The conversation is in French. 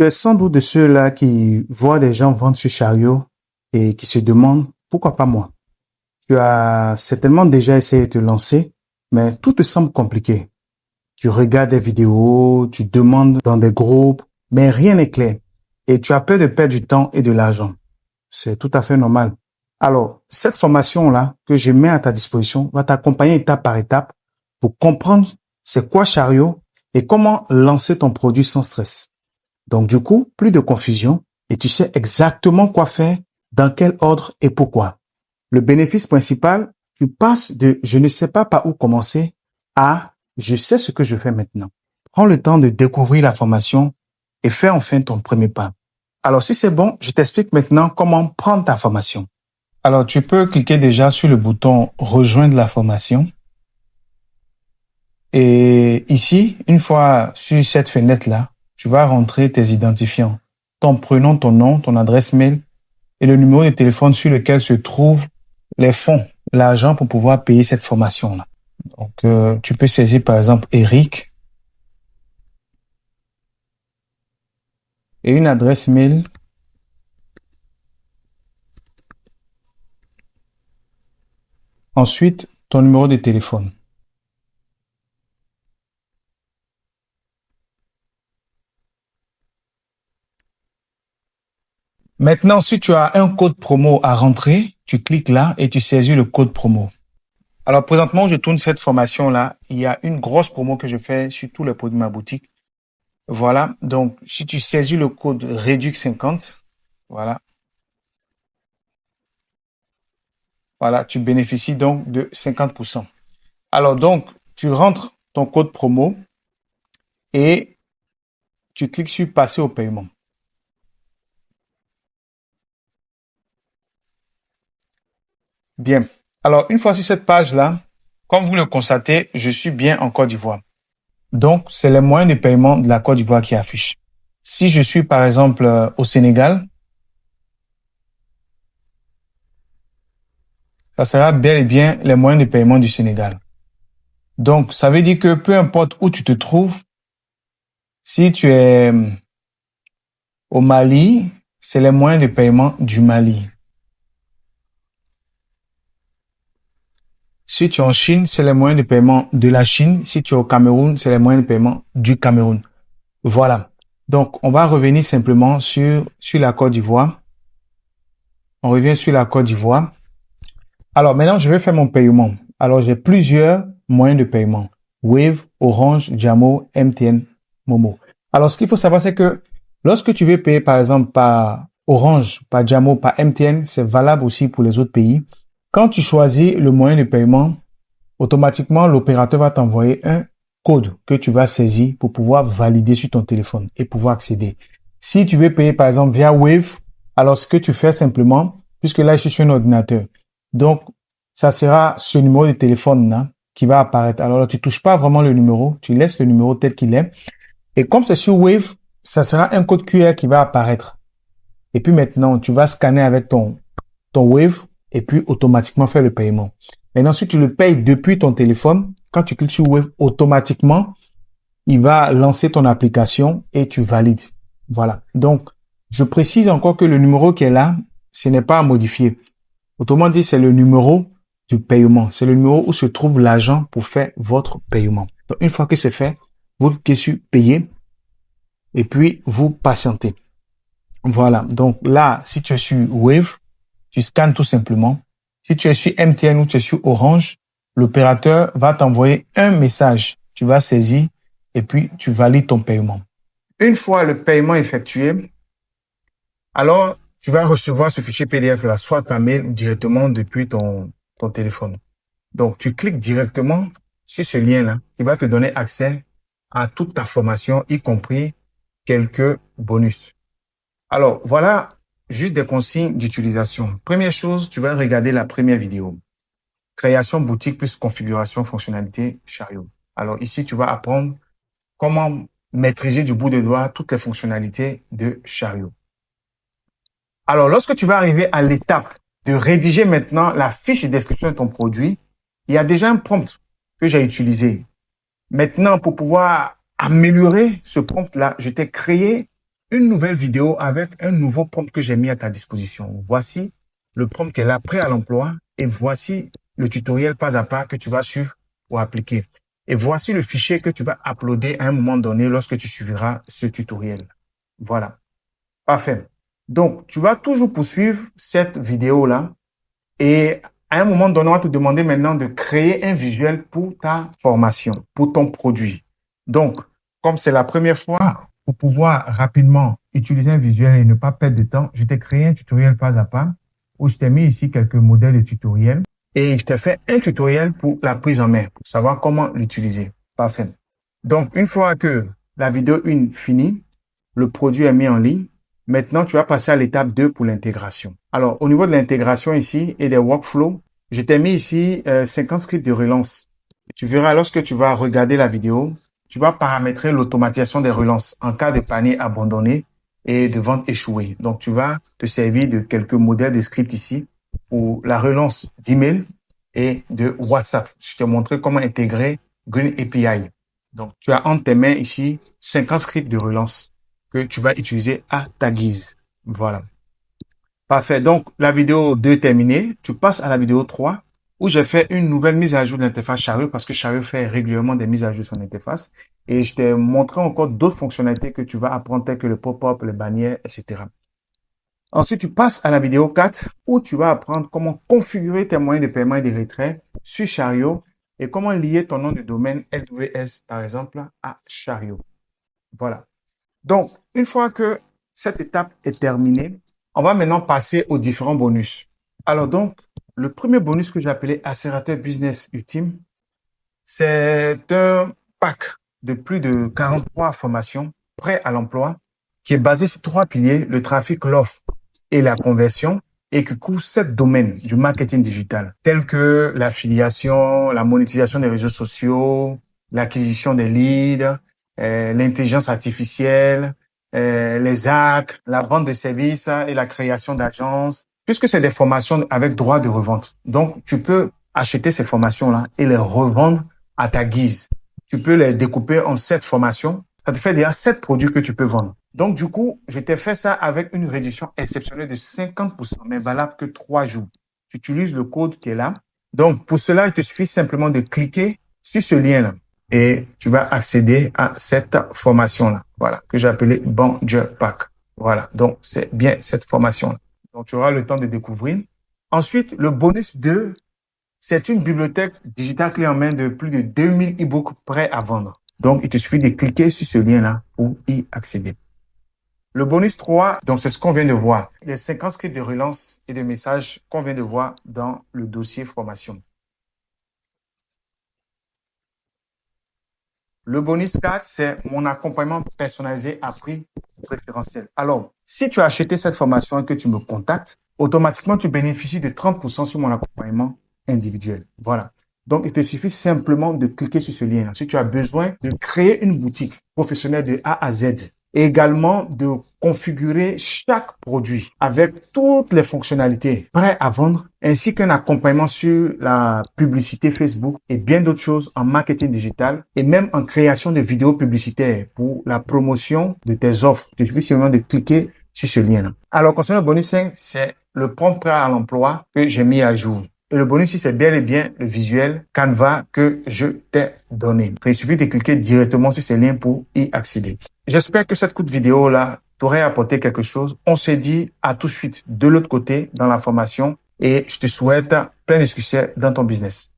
Tu es sans doute de ceux-là qui voient des gens vendre ce chariot et qui se demandent pourquoi pas moi. Tu as certainement déjà essayé de te lancer, mais tout te semble compliqué. Tu regardes des vidéos, tu demandes dans des groupes, mais rien n'est clair. Et tu as peur de perdre du temps et de l'argent. C'est tout à fait normal. Alors, cette formation-là que je mets à ta disposition va t'accompagner étape par étape pour comprendre c'est quoi chariot et comment lancer ton produit sans stress. Donc, du coup, plus de confusion et tu sais exactement quoi faire, dans quel ordre et pourquoi. Le bénéfice principal, tu passes de « je ne sais pas par où commencer » à « je sais ce que je fais maintenant ». Prends le temps de découvrir la formation et fais enfin ton premier pas. Alors, si c'est bon, je t'explique maintenant comment prendre ta formation. Alors, tu peux cliquer déjà sur le bouton « Rejoindre la formation ». Et ici, une fois sur cette fenêtre-là, tu vas rentrer tes identifiants, ton prénom, ton nom, ton adresse mail et le numéro de téléphone sur lequel se trouvent les fonds, l'argent pour pouvoir payer cette formation-là. Donc, tu peux saisir par exemple Eric et une adresse mail. Ensuite, ton numéro de téléphone. Maintenant, si tu as un code promo à rentrer, tu cliques là et tu saisis le code promo. Alors, présentement, je tourne cette formation-là. Il y a une grosse promo que je fais sur tous les produits de ma boutique. Voilà. Donc, si tu saisis le code REDUC50, voilà. Voilà, tu bénéficies donc de 50%. Alors, donc, tu rentres ton code promo et tu cliques sur passer au paiement. Bien. Alors, une fois sur cette page-là, comme vous le constatez, je suis bien en Côte d'Ivoire. Donc, c'est les moyens de paiement de la Côte d'Ivoire qui affichent. Si je suis, par exemple, au Sénégal, ça sera bel et bien les moyens de paiement du Sénégal. Donc, ça veut dire que peu importe où tu te trouves, si tu es au Mali, c'est les moyens de paiement du Mali. Si tu es en Chine, c'est les moyens de paiement de la Chine. Si tu es au Cameroun, c'est les moyens de paiement du Cameroun. Voilà. Donc, on va revenir simplement sur la Côte d'Ivoire. On revient sur la Côte d'Ivoire. Alors, maintenant, je vais faire mon paiement. Alors, j'ai plusieurs moyens de paiement. Wave, Orange, Jamo, MTN, Momo. Alors, ce qu'il faut savoir, c'est que lorsque tu veux payer, par exemple, par Orange, par Jamo, par MTN, c'est valable aussi pour les autres pays. Quand tu choisis le moyen de paiement, automatiquement, l'opérateur va t'envoyer un code que tu vas saisir pour pouvoir valider sur ton téléphone et pouvoir accéder. Si tu veux payer, par exemple, via Wave, alors ce que tu fais simplement, puisque là, je suis sur un ordinateur, donc, ça sera ce numéro de téléphone-là qui va apparaître. Alors là, tu touches pas vraiment le numéro, tu laisses le numéro tel qu'il est. Et comme c'est sur Wave, ça sera un code QR qui va apparaître. Et puis maintenant, tu vas scanner avec ton Wave et puis automatiquement faire le paiement. Maintenant, si tu le payes depuis ton téléphone, quand tu cliques sur Wave, automatiquement, il va lancer ton application et tu valides. Voilà. Donc, je précise encore que le numéro qui est là, ce n'est pas à modifier. Autrement dit, c'est le numéro du paiement. C'est le numéro où se trouve l'argent pour faire votre paiement. Donc, une fois que c'est fait, vous cliquez sur payer et puis vous patientez. Voilà. Donc là, si tu es sur Wave, tu scannes tout simplement. Si tu es sur MTN ou tu es sur Orange, l'opérateur va t'envoyer un message. Tu vas saisir et puis tu valides ton paiement. Une fois le paiement effectué, alors tu vas recevoir ce fichier PDF là, soit par mail ou directement depuis ton téléphone. Donc, tu cliques directement sur ce lien-là qui va te donner accès à toute ta formation, y compris quelques bonus. Alors, voilà juste des consignes d'utilisation. Première chose, tu vas regarder la première vidéo. Création boutique plus configuration fonctionnalité chariot. Alors, ici, tu vas apprendre comment maîtriser du bout des doigts toutes les fonctionnalités de chariot. Alors, lorsque tu vas arriver à l'étape de rédiger maintenant la fiche de description de ton produit, il y a déjà un prompt que j'ai utilisé. Maintenant, pour pouvoir améliorer ce prompt-là, je t'ai créé une nouvelle vidéo avec un nouveau prompt que j'ai mis à ta disposition. Voici le prompt qui est là, prêt à l'emploi, et voici le tutoriel pas à pas que tu vas suivre pour appliquer. Et voici le fichier que tu vas uploader à un moment donné lorsque tu suivras ce tutoriel. Voilà. Parfait. Donc, tu vas toujours poursuivre cette vidéo-là et à un moment donné, on va te demander maintenant de créer un visuel pour ta formation, pour ton produit. Donc, comme c'est la première fois, pour pouvoir rapidement utiliser un visuel et ne pas perdre de temps, je t'ai créé un tutoriel pas à pas où je t'ai mis ici quelques modèles de tutoriels et je t'ai fait un tutoriel pour la prise en main, pour savoir comment l'utiliser. Parfait. Donc, une fois que la vidéo 1 finit, le produit est mis en ligne. Maintenant, tu vas passer à l'étape 2 pour l'intégration. Alors, au niveau de l'intégration ici et des workflows, je t'ai mis ici 50 scripts de relance. Tu verras lorsque tu vas regarder la vidéo, tu vas paramétrer l'automatisation des relances en cas de panier abandonné et de vente échouée. Donc, tu vas te servir de quelques modèles de scripts ici pour la relance d'email et de WhatsApp. Je t'ai montré comment intégrer Green API. Donc, tu as entre tes mains ici 50 scripts de relance que tu vas utiliser à ta guise. Voilà. Parfait. Donc, la vidéo 2 est terminée. Tu passes à la vidéo 3 où j'ai fait une nouvelle mise à jour de l'interface Chariot parce que Chariot fait régulièrement des mises à jour sur l'interface. Et je t'ai montré encore d'autres fonctionnalités que tu vas apprendre telles que le pop-up, les bannières, etc. Ensuite, tu passes à la vidéo 4 où tu vas apprendre comment configurer tes moyens de paiement et de retrait sur Chariot et comment lier ton nom de domaine AWS, par exemple, à Chariot. Voilà. Donc, une fois que cette étape est terminée, on va maintenant passer aux différents bonus. Alors donc, le premier bonus que j'ai appelé accélérateur business ultime, c'est un pack de plus de 43 formations prêtes à l'emploi qui est basé sur 3 piliers, le trafic, l'offre et la conversion, et qui couvre 7 domaines du marketing digital, tels que l'affiliation, la monétisation des réseaux sociaux, l'acquisition des leads, l'intelligence artificielle, les hacks, la vente de services et la création d'agences, puisque c'est des formations avec droit de revente. Donc, tu peux acheter ces formations-là et les revendre à ta guise. Tu peux les découper en 7 formations. Ça te fait déjà 7 produits que tu peux vendre. Donc, du coup, je t'ai fait ça avec une réduction exceptionnelle de 50%, mais valable que 3 jours. Tu utilises le code qui est là. Donc, pour cela, il te suffit simplement de cliquer sur ce lien-là et tu vas accéder à cette formation-là. Voilà, que j'ai appelée Bonjour Pack. Voilà, donc c'est bien cette formation-là. Donc, tu auras le temps de découvrir. Ensuite, le bonus 2, c'est une bibliothèque digitale clé en main de plus de 2000 e-books prêts à vendre. Donc, il te suffit de cliquer sur ce lien-là pour y accéder. Le bonus 3, donc c'est ce qu'on vient de voir. Les 50 scripts de relance et de messages qu'on vient de voir dans le dossier formation. Le bonus 4, c'est mon accompagnement personnalisé à prix préférentiel. Alors, si tu as acheté cette formation et que tu me contactes, automatiquement, tu bénéficies de 30% sur mon accompagnement individuel. Voilà. Donc, il te suffit simplement de cliquer sur ce lien. Si tu as besoin de créer une boutique professionnelle de A à Z, et également de configurer chaque produit avec toutes les fonctionnalités prêtes à vendre, ainsi qu'un accompagnement sur la publicité Facebook et bien d'autres choses en marketing digital et même en création de vidéos publicitaires pour la promotion de tes offres. Il suffit simplement de cliquer sur ce lien-là. Alors, concernant le bonus 5, c'est le prompt prêt à l'emploi que j'ai mis à jour. Et le bonus, c'est bel et bien le visuel Canva que je t'ai donné. Il suffit de cliquer directement sur ce lien pour y accéder. J'espère que cette courte vidéo-là t'aurait apporté quelque chose. On se dit à tout de suite de l'autre côté dans la formation et je te souhaite plein de succès dans ton business.